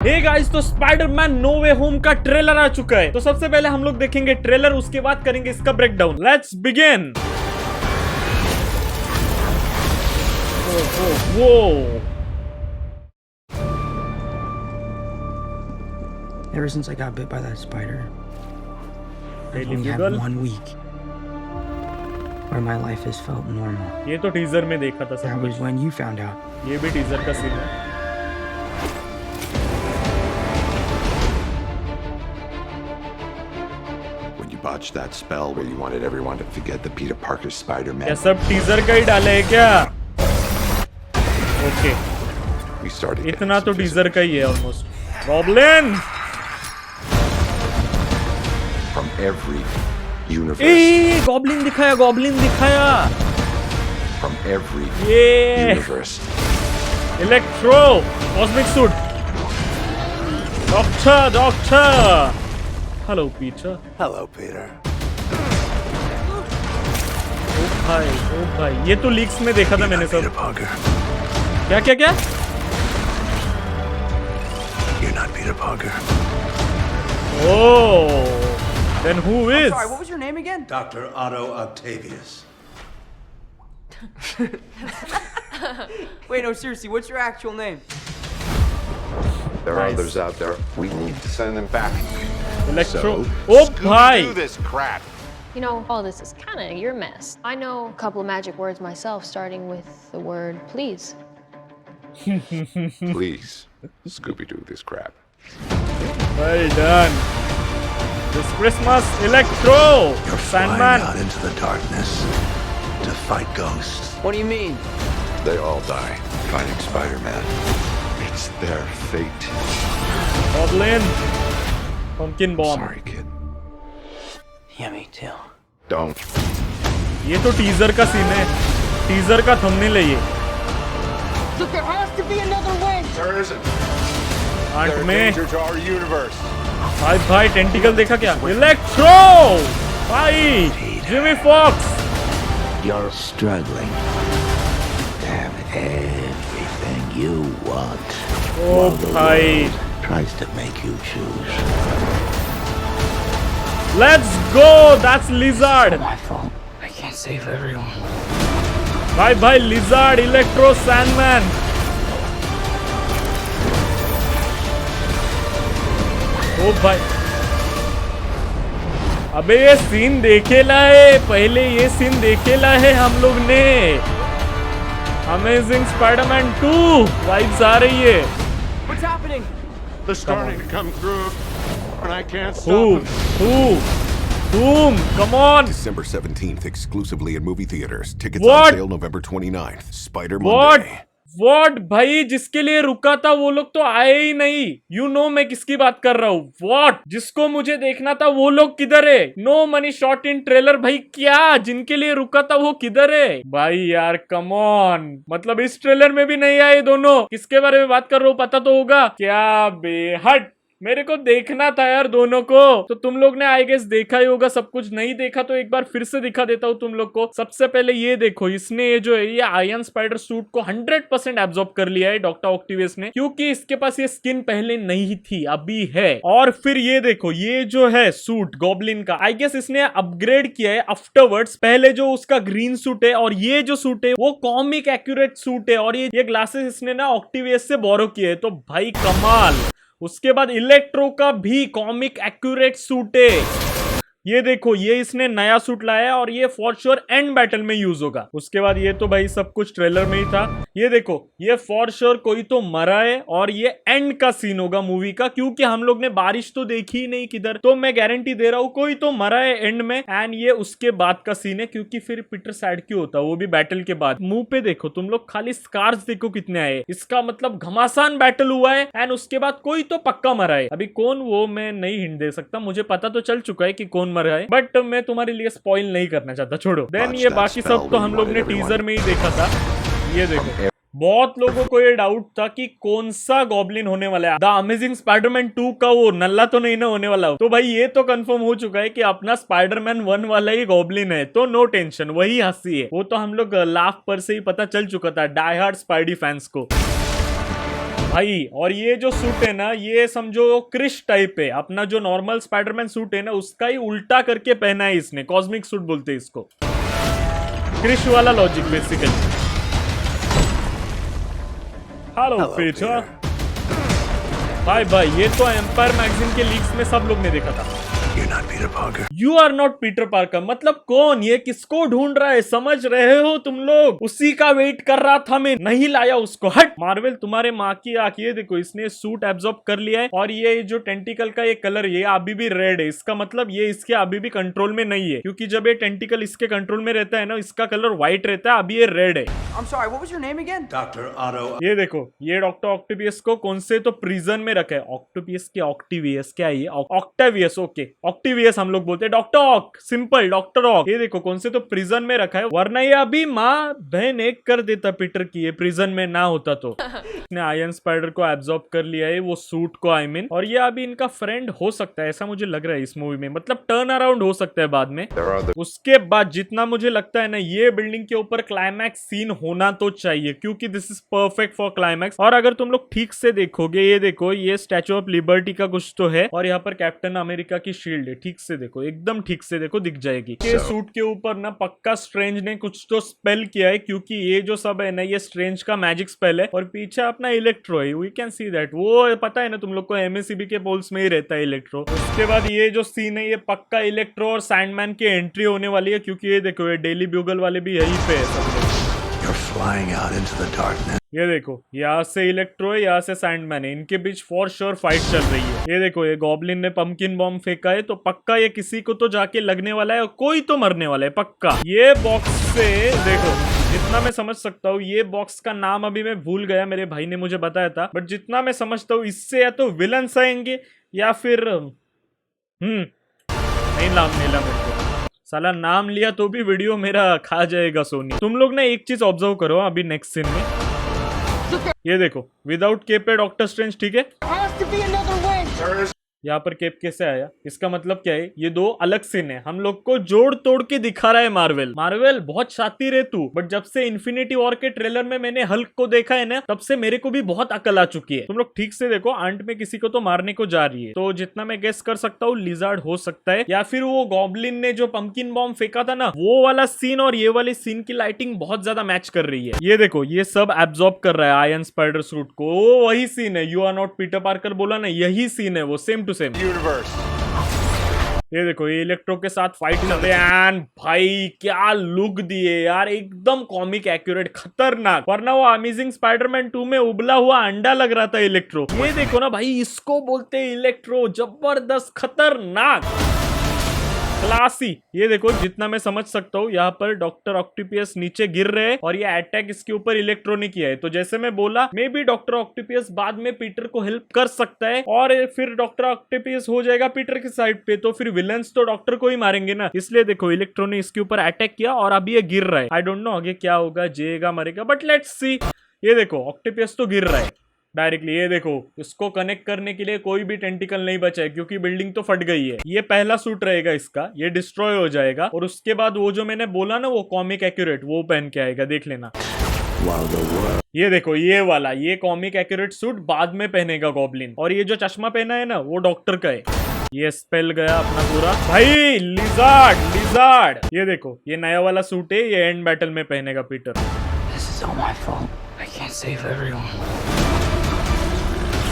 Hey guys, तो Spiderman no वे home का trailer आ चुका है। तो सबसे पहले हम लोग देखेंगे ट्रेलर, उसके बाद करेंगे इसका ब्रेकडाउन। Let's begin. वो Ever since I got bit by that spider, I've only had Google. 1 week where my life has felt normal. ये तो टीजर में देखा था सब That कुछ। was when you found out. ये भी टीजर का सीन है। When you botched that spell where you wanted everyone to forget the Peter Parker Spider-Man, क्या सब टीजर का ही डाले है क्या? ओके, we started getting इतना तो some टीजर का ही है almost. Goblin from every universe, A goblin दिखाया, गॉब्लिन दिखाया। from every ये universe. Electro cosmic suit. Doctor hello Peter. Hello, Peter. ओ भाई ये तो लीक्स में देखा था मैंने सब। Parker. क्या क्या क्या? You're not Peter Parker. Oh, then who is? Sorry, what was your name again? Dr. Otto Octavius. Wait, no, seriously, what's your actual name? There are Nice. others out there. We need to send them back. Electro. So, ओ Scooby-Doo भाई this crap. You know, all this is kind of your mess. I know a couple of magic words myself, starting with the word please. Please, Scooby-Doo this crap. well done. This Christmas, Electro, Sandman. Out into the darkness to fight ghosts. What do you mean? They all die fighting Spider-Man. It's their fate. Goblin, Pumpkin Bomb. Sorry, kid. Yeah, me too. Don't. ये तो teaser का scene है, teaser का thumbnail है ये। Look, there has to be another way. There isn't. Aunt They're a में danger to our universe. भाई tentacle देखा क्या? इलेक्ट्रो भाई, Jamie Foxx. You're struggling to have everything you want. ओ भाई, Tries to make you choose. Let's go, that's Lizard. My fault. I can't save everyone. भाई Lizard, Electro, Sandman. ओ भाई, अबे ये सीन देखेला है, पहले ये सीन देखेला है हम लोग ने। अमेजिंग स्पाइडरमैन 2 वाइब्स आ रही है। What's happening? They're starting to come through, and I can't stop them. Boom, come on. December 17th, exclusively in movie theaters. Tickets What? on sale November 29th. Spider What? Monday. What? भाई जिसके लिए रुका था वो लोग तो आए ही नहीं। You know मैं किसकी बात कर रहा हूँ। What? जिसको मुझे देखना था वो लोग किधर है? No money shot in trailer भाई, क्या? जिनके लिए रुका था वो किधर है? भाई यार कम ऑन, मतलब इस ट्रेलर में भी नहीं आए दोनों। किसके बारे में बात कर रहा हूँ पता तो होगा क्या? बेहद मेरे को देखना था यार दोनों को। तो तुम लोग ने आई गेस देखा ही होगा, सब कुछ नहीं देखा तो एक बार फिर से दिखा देता हूँ तुम लोग को। सबसे पहले ये देखो, इसने ये जो है ये आयरन स्पाइडर सूट को 100% एब्जॉर्ब कर लिया है डॉक्टर ऑक्टेवियस ने, क्योंकि इसके पास ये स्किन पहले नहीं थी, अभी है। और फिर ये देखो, ये जो है सूट गॉब्लिन का, आई गेस इसने अपग्रेड किया है आफ्टरवर्ड्स। पहले जो उसका ग्रीन सूट है और ये जो सूट है वो कॉमिक एक्यूरेट सूट है, और ये ग्लासेस इसने ना ऑक्टेवियस से बोरो किए है। तो भाई कमाल। उसके बाद इलेक्ट्रो का भी कॉमिक एक्यूरेट सूट है। ये देखो, ये इसने नया सूट लाया और ये फॉर श्योर एंड बैटल में यूज होगा। उसके बाद ये तो भाई सब कुछ ट्रेलर में ही था। ये देखो, ये फॉर श्योर कोई तो मरा है और ये एंड का सीन होगा मूवी का, क्योंकि हम लोग ने बारिश तो देखी ही नहीं किधर। तो मैं गारंटी दे रहा हूँ कोई तो मरा है एंड में, एंड ये उसके बाद का सीन है, क्योंकि फिर पीटर सैड क्यों होता, वो भी बैटल के बाद। मुंह पे देखो तुम लोग, खाली स्कार्स देखो कितने आए। इसका मतलब घमासान बैटल हुआ है एंड उसके बाद कोई तो पक्का मरा है। अभी कौन वो मैं नहीं हिंट दे सकता, मुझे पता तो चल चुका है कि कौन मरा है, बट मैं तुम्हारे लिए स्पॉइल नहीं करना चाहता, छोड़ो। देन ये बाकी सब तो हम लोग ने टीजर में ही देखा था। ये देखो, बहुत लोगों को ये डाउट था कि कौन सा गॉब्लिन होने वाला है। द अमेजिंग स्पाइडरमैन 2 का वो नल्ला तो नहीं ना होने वाला हो। तो भाई ये तो कंफर्म हो चुका है कि अपना स्पाइडरमैन 1 वाला ही गॉब्लिन है, तो नो टेंशन, वही हंसी है। वो तो हम लोग लाफ पर से ही पता चल चुका था डाई हार्ड स्पाइडी फैंस को। भाई। और ये जो सूट है ना, ये समझो क्रिश टाइप है। अपना जो नॉर्मल स्पाइडरमैन सूट है ना, उसका ही उल्टा करके पहना है इसने। कॉस्मिक सूट बोलते हैं इसको, क्रिश वाला logic basically. Hello Peter. Bye bye. ये तो एम्पायर मैगजीन के लीक्स में सब लोग ने देखा था। You're not Peter Parker. You are not Peter Parker मतलब कौन? ये किसको ढूंढ रहा है? समझ रहे हो तुम लोग? उसी का वेट कर रहा था मैं, नहीं लाया उसको। हट मार्वल, तुम्हारे माँ की आंख। ये देखो, इसने सूट एब्जॉर्ब कर लिया है। और ये जो टेंटिकल का ये कलर, ये अभी भी रेड है। इसका मतलब ये इसके अभी भी कंट्रोल में नहीं है, क्योंकि जब ये टेंटिकल इसके कंट्रोल में रहता है ना, इसका कलर व्हाइट रहता है। अभी ये रेड है। I'm sorry, what was your name again? Dr. Otto. ये देखो, ये डॉक्टर ऑक्टेवियस को कौन से तो प्रिजन में रखा है। ऑक्टोपियस के ऑक्टिवियस क्या है ये? ऑक्टेवियस। ओके, ऑक्टिवियस हम लोग बोलते हैं। डॉक्टर ऑक, सिंपल डॉक्टर ऑक। ये देखो, कौन से तो प्रिजन में रखा है, वरना ये अभी माँ बहन एक कर देता पीटर की, ये प्रिजन में ना होता तो। इसने आयरन स्पाइडर को एब्जॉर्ब कर लिया है, वो सूट को आई मीन। और ये अभी इनका फ्रेंड हो सकता है, ऐसा मुझे लग रहा है इस मूवी में। मतलब टर्न अराउंड हो सकता है बाद में। उसके बाद जितना मुझे लगता है ना, ये बिल्डिंग के ऊपर क्लाइमैक्स सीन होना तो चाहिए, क्योंकि this is perfect for climax. और अगर तुम लोग ठीक से देखोगे, ये देखो, ये स्टैचू ऑफ लिबर्टी का कुछ तो है, और यहाँ पर कैप्टन अमेरिका की शील्ड है। ठीक से देखो, एकदम ठीक से देखो, दिख जाएगी। ये सूट के ऊपर ना पक्का स्ट्रेंज ने कुछ तो स्पेल किया है, क्योंकि ये जो सब है ना, ये स्ट्रेंज का मैजिक स्पेल है। और पीछे अपना इलेक्ट्रो है, वी कैन सी दैट। वो पता है ना तुम लोग को, एमएससीबी के पोल्स में ही रहता है इलेक्ट्रो। उसके बाद ये जो सीन है, ये पक्का इलेक्ट्रो और सैंडमैन की एंट्री होने वाली है, क्योंकि ये देखो, ये डेली ब्यूगल वाले भी यहीं पे है सब लोग। You're flying out into the darkness. ये देखो, यहाँ से इलेक्ट्रो है, यहाँ से सैंडमैन है। इनके बीच फॉर श्योर फाइट चल रही है। ये देखो, ये गॉब्लिन ने पंपकिन बॉम्ब फेंका है, तो पक्का ये किसी को तो जाके लगने वाला है, और कोई तो मरने वाला है पक्का। ये बॉक्स से देखो, जितना मैं समझ सकता हूँ, ये बॉक्स का नाम अभी मैं भूल गया, मेरे भाई ने मुझे बताया था, बट जितना मैं समझता हूँ, इससे या तो विलन्स आएंगे या फिर नहीं, नाम मिला मेरे को। साला नाम लिया तो भी वीडियो मेरा खा जाएगा सोनी। तुम लोग ना एक चीज ऑब्जर्व करो अभी नेक्स्ट सीन में। ये देखो, विदाउट केप पे डॉक्टर स्ट्रेंज, ठीक है। Has to be another way. यहाँ पर केप कैसे आया? इसका मतलब क्या है? ये दो अलग सीन है, हम लोग को जोड़ तोड़ के दिखा रहा है मार्वल। मार्वल बहुत शातिर है तू, बट जब से इन्फिनिटी वॉर के ट्रेलर में मैंने हल्क को देखा है ना, तब से मेरे को भी बहुत अकल आ चुकी है। तुम लोग ठीक से देखो, आंट में किसी को तो मारने को जा रही है, तो जितना मैं गेस कर सकता हूँ, लिजार्ड हो सकता है, या फिर वो गॉब्लिन ने जो पंपकिन बॉम्ब फेंका था ना, वो वाला सीन और ये वाली सीन की लाइटिंग बहुत ज्यादा मैच कर रही है। ये देखो, ये सब एब्जॉर्ब कर रहा है आयरन स्पाइडर सूट को। वही सीन है, you are not Peter Parker बोला ना, यही सीन है वो, सेम टू सेम। ये देखो, ये इलेक्ट्रो के साथ फाइट करते हैं। भाई क्या लुक दिए यार, एकदम कॉमिक एक्यूरेट, खतरनाक। वरना वो अमेजिंग स्पाइडरमैन 2 में उबला हुआ अंडा लग रहा था इलेक्ट्रो। ये देखो ना भाई, इसको बोलते हैं इलेक्ट्रो, जबरदस्त, खतरनाक, क्लासी। ये देखो, जितना मैं समझ सकता हूँ, यहाँ पर डॉक्टर ऑक्टोपियस नीचे गिर रहे हैं, और ये अटैक इसके ऊपर इलेक्ट्रो ने किया है। तो जैसे मैं बोला, मे बी डॉक्टर ऑक्टोपियस बाद में पीटर को हेल्प कर सकता है, और फिर डॉक्टर ऑक्टोपियस हो जाएगा पीटर की साइड पे, तो फिर विलन्स तो डॉक्टर को ही मारेंगे ना। इसलिए देखो, इलेक्ट्रो ने इसके ऊपर अटैक किया, और अभी ये गिर रहा है। आई डोंट नो आगे क्या होगा, जिएगा मरेगा, बट लेट्स सी। ये देखो, ऑक्टोपियस तो गिर रहा है डायरेक्टली। ये देखो, इसको कनेक्ट करने के लिए कोई भी टेंटिकल नहीं बचा है, क्योंकि बिल्डिंग तो फट गई है। ये पहला सूट रहेगा इसका, ये डिस्ट्रॉय हो जाएगा, और उसके बाद वो जो मैंने बोला ना, वो कॉमिक एक्यूरेट, वो पहन के आएगा, देख लेना। ये देखो, ये वाला, ये कॉमिक एक्यूरेट सूट बाद में पहनेगा गॉब्लिन। और ये जो चश्मा पहना है ना, वो डॉक्टर का है। ये स्पेल गया अपना पूरा। भाई लिजार्ड, लिजार्ड। ये देखो, ये नया वाला सूट है, ये एंड बैटल में पहनेगा Peter. This is all my fault. I can't save everyone.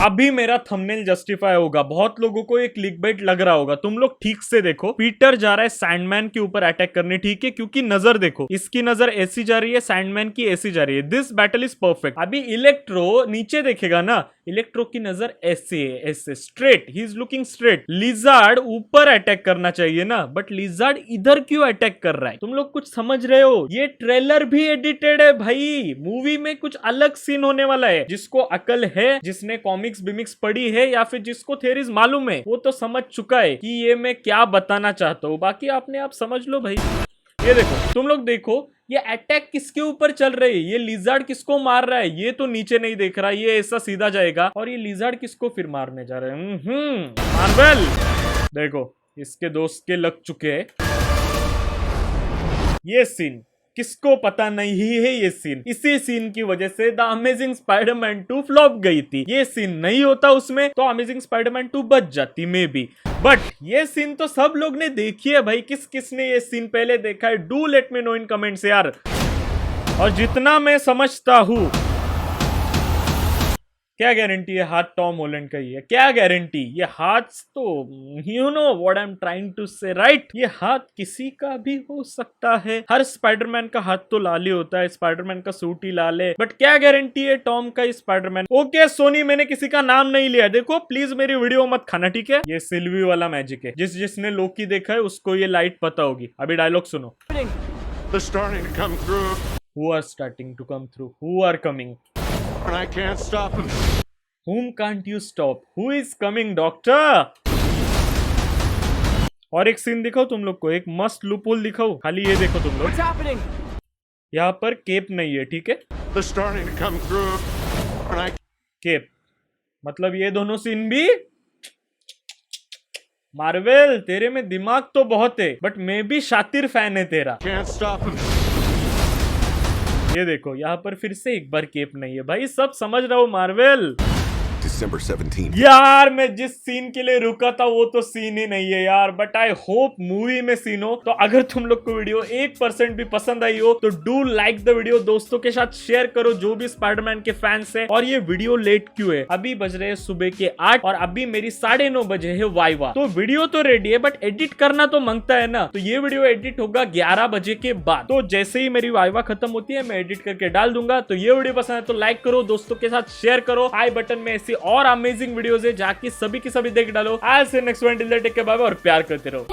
अभी मेरा थंबनेल जस्टिफाई होगा, बहुत लोगों को एक क्लिकबेट लग रहा होगा। तुम लोग ठीक से देखो, पीटर जा रहा है सैंडमैन के ऊपर अटैक करने, ठीक है, क्योंकि नजर देखो, इसकी नजर ऐसी जा रही है, सैंडमैन की ऐसी जा रही है। This battle is perfect. अभी इलेक्ट्रो नीचे देखेगा ना, इलेक्ट्रो की नजर ऐसे है, ऐसे straight, he is looking straight. Lizard ऊपर अटैक करना चाहिए ना, बट लिजार्ड इधर क्यों अटैक कर रहा है? तुम लोग कुछ समझ रहे हो? ये ट्रेलर भी एडिटेड है भाई, मूवी में कुछ अलग सीन होने वाला है। जिसको अकल है, जिसने कॉमिक्स बिमिक्स पढ़ी है, या फिर जिसको थेरीज मालूम है, वो तो समझ चुका है कि ये मैं क्या बताना चाहता हूँ। बाकी आपने आप समझ लो भाई। ये देखो, तुम लोग देखो, ये अटैक किसके ऊपर चल रही है? ये लिजार्ड किसको मार रहा है? ये तो नीचे नहीं देख रहा, ये ऐसा सीधा जाएगा। और ये लिजार्ड किसको फिर मारने जा रहे हैं? मार्वल देखो, इसके दोस्त के लग चुके हैं। ये सीन किसको पता नहीं है ये सीन, इसी सीन की वजह से द अमेजिंग स्पाइडरमैन 2 फ्लॉप गई थी। ये सीन नहीं होता उसमें तो अमेजिंग स्पाइडरमैन 2 बच जाती मे बी, बट ये सीन तो सब लोग ने देखी है भाई। किस किसने ये सीन पहले देखा है, do let me know in comments यार। और जितना मैं समझता हूं, क्या गारंटी है हाथ टॉम हॉलैंड का ही है, क्या गारंटी, ये हाथ तो you know what I am trying to say right, ये हाथ किसी का भी हो सकता है। हर स्पाइडरमैन का हाथ तो लाल ही होता है, स्पाइडरमैन का सूट ही लाल है, बट क्या गारंटी है टॉम का स्पाइडरमैन। ओके सोनी, मैंने किसी का नाम नहीं लिया, देखो प्लीज मेरी वीडियो मत खाना, ठीक है। ये सिल्वी वाला मैजिक है, जिसने लोकी देखा है उसको ये लाइट पता होगी। अभी डायलॉग सुनो। They're starting to come through, Who are starting to come through? Who are coming? and I can't stop them. Whom can't you stop? Who is coming, doctor? और एक सीन दिखाओ तुम लोग को, एक मस्त लूपहोल दिखाओ, खाली ये देखो तुम लोग, यहाँ पर केप नहीं है, ठीक है। They're starting to come through, and I kept मतलब ये दोनों सीन भी। मार्वेल तेरे में दिमाग तो बहुत है, बट मैं भी शातिर फैन है तेरा। can't stop them. ये देखो यहाँ पर फिर से एक बार केप नहीं है भाई, सब समझ रहा हूँ मार्वेल। December 17th. यार मैं जिस सीन के लिए रुका था वो तो सीन ही नहीं है यार, बट आई होप मूवी में सीन हो। तो अगर तुम लोग को वीडियो 1% भी पसंद आई हो तो डू लाइक द वीडियो, दोस्तों के साथ शेयर करो जो भी स्पाइडरमैन के फैंस है। और ये वीडियो लेट क्यों है, अभी बज रहे हैं सुबह के 8 और अभी मेरी 9:30 बजे है वाइवा। तो वीडियो तो रेडी है बट एडिट करना तो मांगता है ना, तो ये वीडियो एडिट होगा 11 बजे के बाद। तो जैसे ही मेरी वाइवा खत्म होती है मैं एडिट करके डाल दूंगा। तो ये वीडियो पसंद है तो लाइक करो, दोस्तों के साथ शेयर करो, आई बटन में ऐसी और अमेजिंग वीडियोस है जाके सभी की सभी देख डालो। आज से next one, till then take care, bye bye और प्यार करते रहो।